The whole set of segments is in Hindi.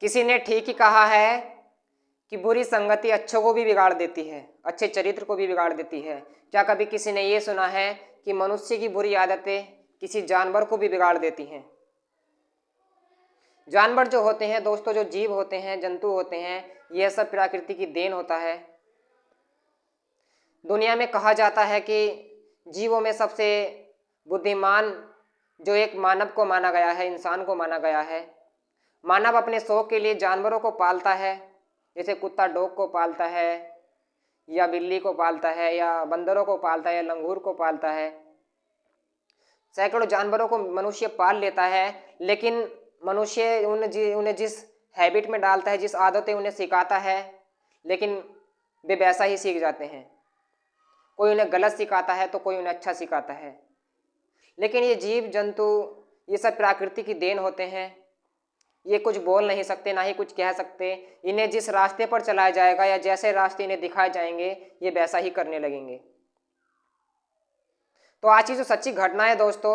किसी ने ठीक ही कहा है कि बुरी संगति अच्छों को भी बिगाड़ देती है, अच्छे चरित्र को भी बिगाड़ देती है। क्या कभी किसी ने ये सुना है कि मनुष्य की बुरी आदतें किसी जानवर को भी बिगाड़ देती हैं? जानवर जो होते हैं दोस्तों, जो जीव होते हैं, जंतु होते हैं, यह सब प्रकृति की देन होता है। दुनिया में कहा जाता है कि जीवों में सबसे बुद्धिमान जो एक मानव को माना गया है, इंसान को माना गया है। मानव अपने शौक के लिए जानवरों को पालता है, जैसे कुत्ता डॉग को पालता है, या बिल्ली को पालता है, या बंदरों को पालता है, या लंगूर को पालता है। सैकड़ों जानवरों को मनुष्य पाल लेता है, लेकिन मनुष्य उन्हें जिस हैबिट में डालता है, जिस आदतें उन्हें सिखाता है, लेकिन वे वैसा ही सीख जाते हैं। कोई उन्हें गलत सिखाता है तो कोई उन्हें अच्छा सिखाता है। लेकिन ये जीव जंतु, ये सब प्रकृति की देन होते हैं। ये कुछ बोल नहीं सकते, ना ही कुछ कह सकते। इन्हें जिस रास्ते पर चलाया जाएगा या जैसे रास्ते इन्हें दिखाए जाएंगे, ये वैसा ही करने लगेंगे। तो आज की जो सच्ची घटना है दोस्तों,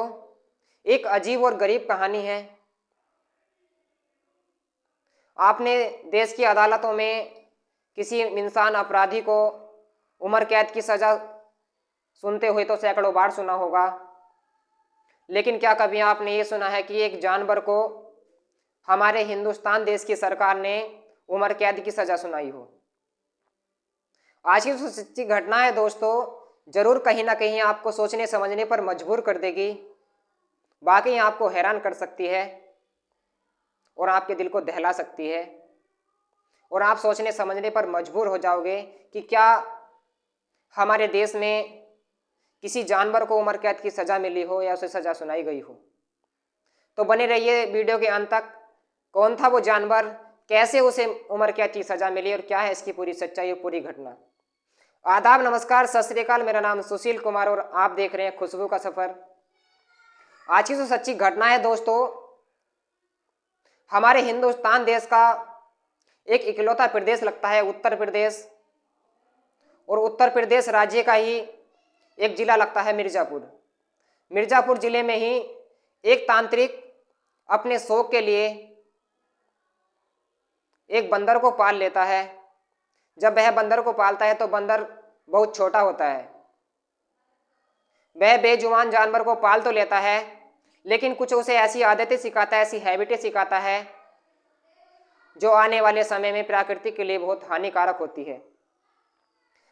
एक अजीब और गरीब कहानी है। आपने देश की अदालतों में किसी इंसान अपराधी को उम्र कैद की सजा सुनते हुए तो सैकड़ों बार सुना होगा, लेकिन क्या कभी आपने ये सुना है कि एक जानवर को हमारे हिंदुस्तान देश की सरकार ने उम्र कैद की सजा सुनाई हो? आज की जो सच्ची घटना है दोस्तों, जरूर कहीं ना कहीं आपको सोचने समझने पर मजबूर कर देगी, बाकी आपको हैरान कर सकती है और आपके दिल को दहला सकती है, और आप सोचने समझने पर मजबूर हो जाओगे कि क्या हमारे देश में किसी जानवर को उम्र कैद की सजा मिली हो या उसे सजा सुनाई गई हो। तो बने रहिए वीडियो के अंत तक। कौन था वो जानवर, कैसे उसे उम्र कैद की सजा मिली और क्या है इसकी पूरी सच्चाई और पूरी घटना। आदाब, नमस्कार, सत श्री अकाल। मेरा नाम सुशील कुमार और आप देख रहे हैं खुशबू का सफर। आज की जो सच्ची घटना है दोस्तों, हमारे हिंदुस्तान देश का एक इकलौता प्रदेश लगता है उत्तर प्रदेश, और उत्तर प्रदेश राज्य का ही एक जिला लगता है मिर्ज़ापुर। मिर्ज़ापुर जिले में ही एक तांत्रिक अपने शौक के लिए एक बंदर को पाल लेता है। जब वह बंदर को पालता है तो बंदर बहुत छोटा होता है। वह बेजुबान जानवर को पाल तो लेता है, लेकिन कुछ उसे ऐसी आदतें सिखाता है, ऐसी हैबिटें सिखाता है जो आने वाले समय में प्रकृति के लिए बहुत हानिकारक होती है।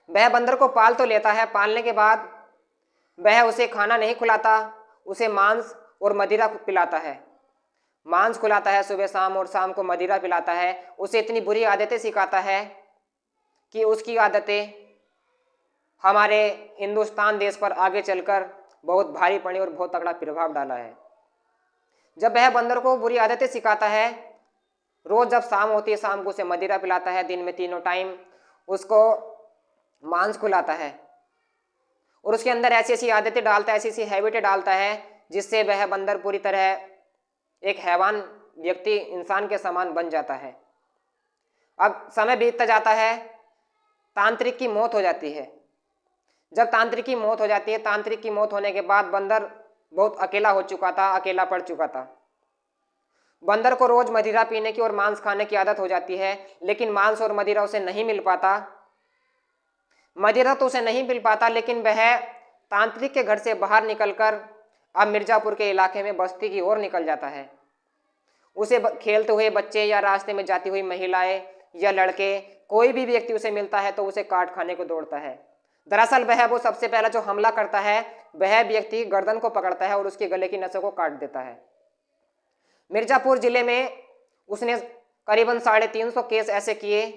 वह बंदर को पाल तो लेता है, पालने के बाद वह उसे खाना नहीं खिलाता, उसे मांस और मदिरा पिलाता है। मांस खिलाता है सुबह शाम और शाम को मदिरा पिलाता है। उसे इतनी बुरी आदतें सिखाता है कि उसकी आदतें हमारे हिंदुस्तान देश पर आगे चलकर बहुत भारी पड़ी और बहुत तगड़ा प्रभाव डाला है। जब वह बंदर को बुरी आदतें सिखाता है, रोज जब शाम होती है शाम को उसे मदिरा पिलाता है, दिन में तीनों टाइम उसको मांस खिलाता है, और उसके अंदर ऐसी ऐसी आदतें डालता है, ऐसी ऐसी हैबिटें डालता है जिससे वह बंदर पूरी तरह एक हैवान व्यक्ति, इंसान के समान बन जाता है। अब समय बीतता जाता है, तांत्रिक की मौत हो जाती है। जब तांत्रिक की मौत हो जाती है, तांत्रिक की मौत होने के बाद बंदर बहुत अकेला हो चुका था, अकेला पड़ चुका था। बंदर को रोज मदिरा पीने की और मांस खाने की आदत हो जाती है, लेकिन मांस और मदिरा उसे नहीं मिल पाता। मदिरा तो उसे नहीं मिल पाता, लेकिन वह तांत्रिक के घर से बाहर निकलकर अब मिर्ज़ापुर के इलाके में बस्ती की ओर निकल जाता है। उसे खेलते हुए बच्चे या रास्ते में जाती हुई महिलाएं या लड़के, कोई भी व्यक्ति उसे मिलता है तो उसे काट खाने को दौड़ता है। दरअसल वह वो सबसे पहला जो हमला करता है, वह व्यक्ति गर्दन को पकड़ता है और उसके गले की नसों को काट देता है। मिर्ज़ापुर जिले में उसने करीबन 350 केस ऐसे किए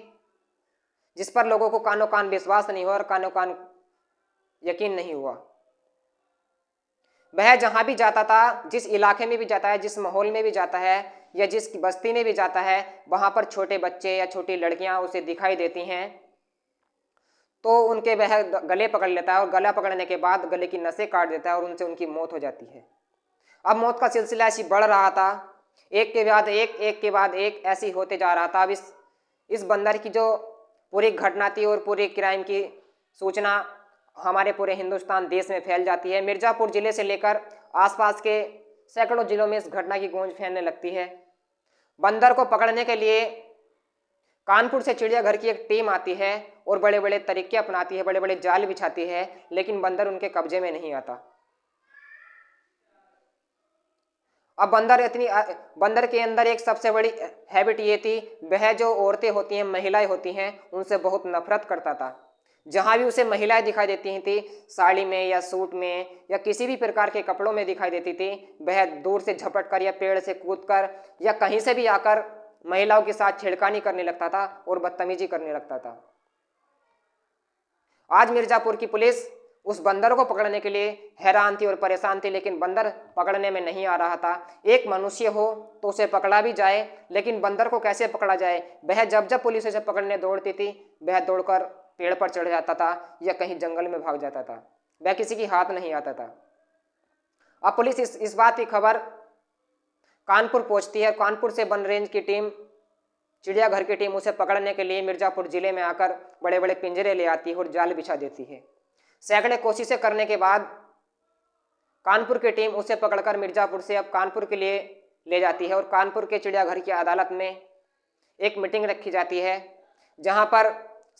जिस पर लोगों को कानो कान विश्वास नहीं हुआ और कानो कान यकीन नहीं हुआ। वह जहां भी जाता था, जिस इलाके में भी जाता है, जिस माहौल में भी जाता है या जिस बस्ती में भी जाता है, वहां पर छोटे बच्चे या छोटी लड़कियां उसे दिखाई देती हैं तो उनके वह गले पकड़ लेता है, और गला पकड़ने के बाद गले की नसें काट देता है और उनसे उनकी मौत हो जाती है। अब मौत का सिलसिला ऐसी बढ़ रहा था, एक के बाद एक, एक के बाद एक ऐसी होते जा रहा था। अब इस बंदर की जो पूरी घटना थी और पूरी क्राइम की सूचना हमारे पूरे हिंदुस्तान देश में फैल जाती है। मिर्ज़ापुर जिले से लेकर आसपास के सैकड़ों जिलों में इस घटना की गूंज फैलने लगती है। बंदर को पकड़ने के लिए कानपुर से चिड़ियाघर की एक टीम आती है और बड़े बड़े तरीके अपनाती है, बड़े बड़े जाल बिछाती है, लेकिन बंदर उनके कब्जे में नहीं आता। अब बंदर के अंदर एक सबसे बड़ी हैबिट ये थी, वह जो औरतें होती हैं, महिलाएं होती हैं, उनसे बहुत नफरत करता था। जहां भी उसे महिलाएं दिखाई देती थी, साड़ी में या सूट में या किसी भी प्रकार के कपड़ों में दिखाई देती थी, वह दूर से झपट कर या पेड़ से कूदकर या कहीं से भी आकर महिलाओं के साथ छेड़खानी करने लगता था और बदतमीजी करने लगता था। आज मिर्जापुर की पुलिस उस बंदर को पकड़ने के लिए हैरान थी और परेशान थी, लेकिन बंदर पकड़ने में नहीं आ रहा था। एक मनुष्य हो तो उसे पकड़ा भी जाए, लेकिन बंदर को कैसे पकड़ा जाए? वह जब जब पुलिस उसे पकड़ने दौड़ती थी, वह दौड़कर पेड़ पर चढ़ जाता था या कहीं जंगल में भाग जाता था, वह किसी की हाथ नहीं आता था। अब पुलिस इस बात की खबर कानपुर पहुंचती है। कानपुर से वन रेंज की टीम, चिड़ियाघर की टीम उसे पकड़ने के लिए मिर्जापुर जिले में आकर बड़े बड़े पिंजरे ले आती है और जाल बिछा देती है। सैकड़े कोशिशें करने के बाद कानपुर की टीम उसे पकड़कर मिर्जापुर से अब कानपुर के लिए ले जाती है और कानपुर के चिड़ियाघर की अदालत में एक मीटिंग रखी जाती है, जहां पर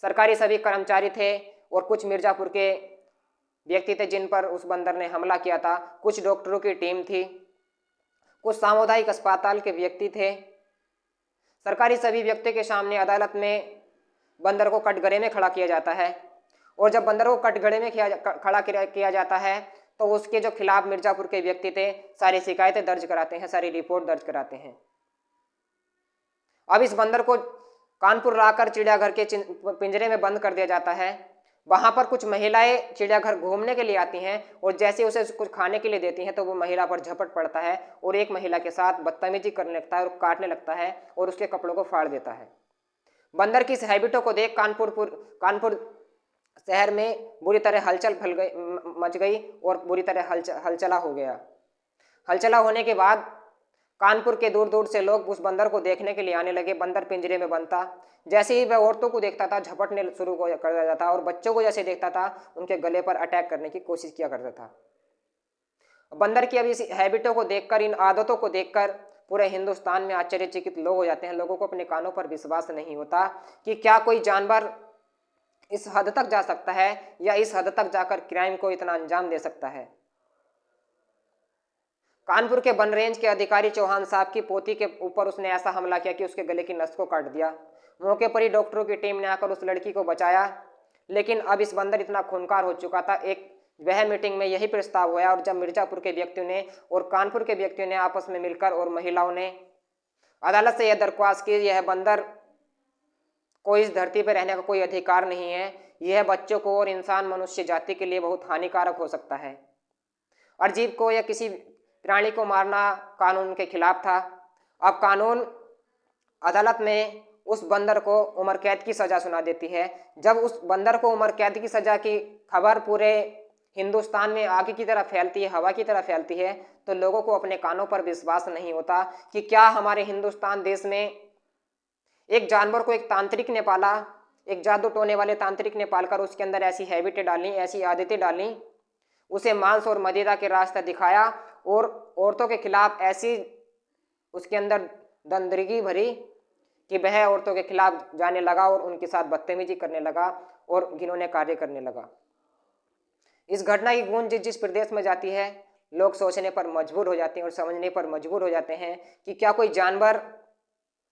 सरकारी सभी कर्मचारी थे और कुछ मिर्जापुर के व्यक्ति थे जिन पर उस बंदर ने हमला किया था। कुछ डॉक्टरों की टीम थी, कुछ सामुदायिक अस्पताल के व्यक्ति थे। सरकारी सभी व्यक्ति के सामने अदालत में बंदर को कटघरे में खड़ा किया जाता है और जब बंदर को कटघरे में खड़ा किया जाता है तो उसके जो खिलाफ मिर्जापुर के व्यक्ति थे सारी शिकायतें दर्ज कराते हैं, सारी रिपोर्ट दर्ज कराते हैं। अब इस बंदर को कानपुर लाकर चिड़ियाघर के पिंजरे में बंद कर दिया जाता है। वहां पर कुछ महिलाएं चिड़ियाघर घूमने के लिए आती हैं और जैसे उसे कुछ खाने के लिए देती हैं तो वो महिला पर झपट पड़ता है और एक महिला के साथ बदतमीजी करने लगता है और काटने लगता है और उसके कपड़ों को फाड़ देता है। बंदर की इस हैबिटों को देख कानपुर शहर में बुरी तरह हलचल मच गई और बुरी तरह हलचला हो गया। हलचला होने के बाद कानपुर के दूर दूर से लोग उस बंदर को देखने के लिए आने लगे। बंदर पिंजरे में बंद था, जैसे ही वह औरतों को देखता था झपटने शुरू कर देता था और बच्चों को जैसे देखता था उनके गले पर अटैक करने की कोशिश किया करता था। बंदर की अब इस हैबिटों को देखकर, इन आदतों को देखकर पूरे हिंदुस्तान में आश्चर्यचकित लोग हो जाते हैं। लोगों को अपने कानों पर विश्वास नहीं होता कि क्या कोई जानवर इस हद तक जा सकता है या इस हद तक जाकर क्राइम को इतना अंजाम दे सकता है। कानपुर के वन रेंज के अधिकारी चौहान साहब की पोती के ऊपर उसने ऐसा हमला किया कि उसके गले की नस को काट दिया। मौके पर ही डॉक्टरों की टीम ने आकर उस लड़की को बचाया, लेकिन अब इस बंदर इतना खूंखार हो चुका था। वह मीटिंग में यही प्रस्ताव हुआ और जब मिर्जापुर के व्यक्तियों ने और कानपुर के व्यक्तियों ने आपस में मिलकर और महिलाओं ने अदालत से यह दरख्वास्त की, यह बंदर को इस धरती पर रहने का कोई अधिकार नहीं है, यह बच्चों को और इंसान मनुष्य जाति के लिए बहुत हानिकारक हो सकता है और जीव को या किसी प्राणी को मारना कानून के खिलाफ था। अब कानून अदालत में उस बंदर को उम्र कैद की सजा सुना देती है। जब उस बंदर को उम्र कैद की सजा की खबर पूरे हिंदुस्तान में आग की तरह फैलती है, हवा की तरह फैलती है, तो लोगों को अपने कानों पर विश्वास नहीं होता कि क्या हमारे हिंदुस्तान देश में एक जानवर को एक तांत्रिक ने पाला, एक जादू टोने वाले तांत्रिक ने पालकर उसके अंदर ऐसी हैबिटें डाली, ऐसी आदतें डाली, उसे मांस और मदिरा के रास्ते दिखाया और औरतों के खिलाफ ऐसी उसके अंदर दंदगी भरी कि वह औरतों के खिलाफ जाने लगा और उनके साथ बदतमीजी करने लगा और घिनौने कार्य करने लगा। इस घटना की गूंज जिस प्रदेश में जाती है, लोग सोचने पर मजबूर हो जाते हैं और समझने पर मजबूर हो जाते हैं कि क्या कोई जानवर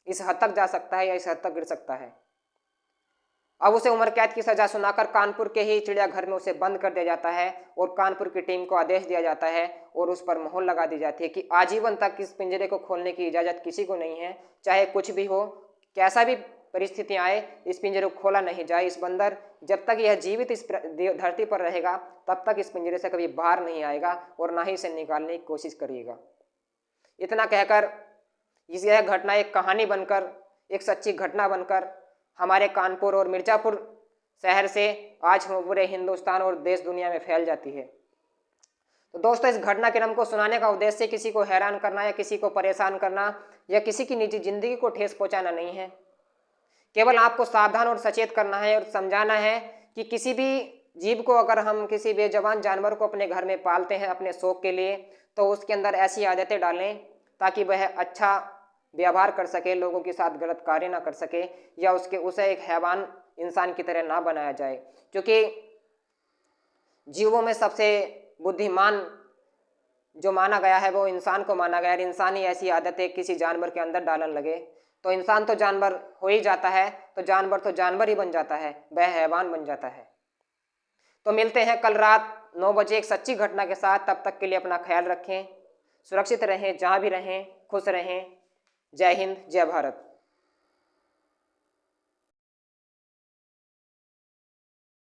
इस हद तक जा सकता है या इस हद तक गिर सकता है। अब उसे उम्र कैद की सजा सुनाकर कानपुर के ही चिड़ियाघर में उसे बंद कर दिया जाता है और कानपुर की टीम को आदेश दिया जाता है और उस पर मोहर लगा दी जाती है कि आजीवन तक इस पिंजरे को खोलने की इजाज़त किसी को नहीं है। चाहे कुछ भी हो, कैसा भी परिस्थितियां आए, इस पिंजरे को खोला नहीं जाए। इस बंदर जब तक यह जीवित इस धरती पर रहेगा तब तक इस पिंजरे से कभी बाहर नहीं आएगा और ना ही इसे निकालने की कोशिश करिएगा। इतना कहकर यह घटना एक कहानी बनकर, एक सच्ची घटना बनकर हमारे कानपुर और मिर्जापुर शहर से आज पूरे हिंदुस्तान और देश दुनिया में फैल जाती है। तो दोस्तों, इस घटनाक्रम को सुनाने का उद्देश्य किसी को हैरान करना या किसी को परेशान करना या किसी की निजी जिंदगी को ठेस पहुंचाना नहीं है। केवल आपको सावधान और सचेत करना है और समझाना है कि किसी भी जीव को अगर हम किसी बेजुबान जानवर को अपने घर में पालते हैं अपने शौक के लिए, तो उसके अंदर ऐसी आदतें डालें ताकि वह अच्छा व्यवहार कर सके, लोगों के साथ गलत कार्य ना कर सके, या उसे एक हैवान इंसान की तरह ना बनाया जाए। क्योंकि जीवों में सबसे बुद्धिमान जो माना गया है वो इंसान को माना गया है। इंसान ही ऐसी आदतें किसी जानवर के अंदर डालने लगे तो इंसान तो जानवर हो ही जाता है, तो जानवर ही बन जाता है, वह हैवान बन जाता है। तो मिलते हैं कल रात 9 बजे एक सच्ची घटना के साथ। तब तक के लिए अपना ख्याल रखें, सुरक्षित रहें, जहाँ भी रहें खुश रहें। जय हिंद, जय भारत।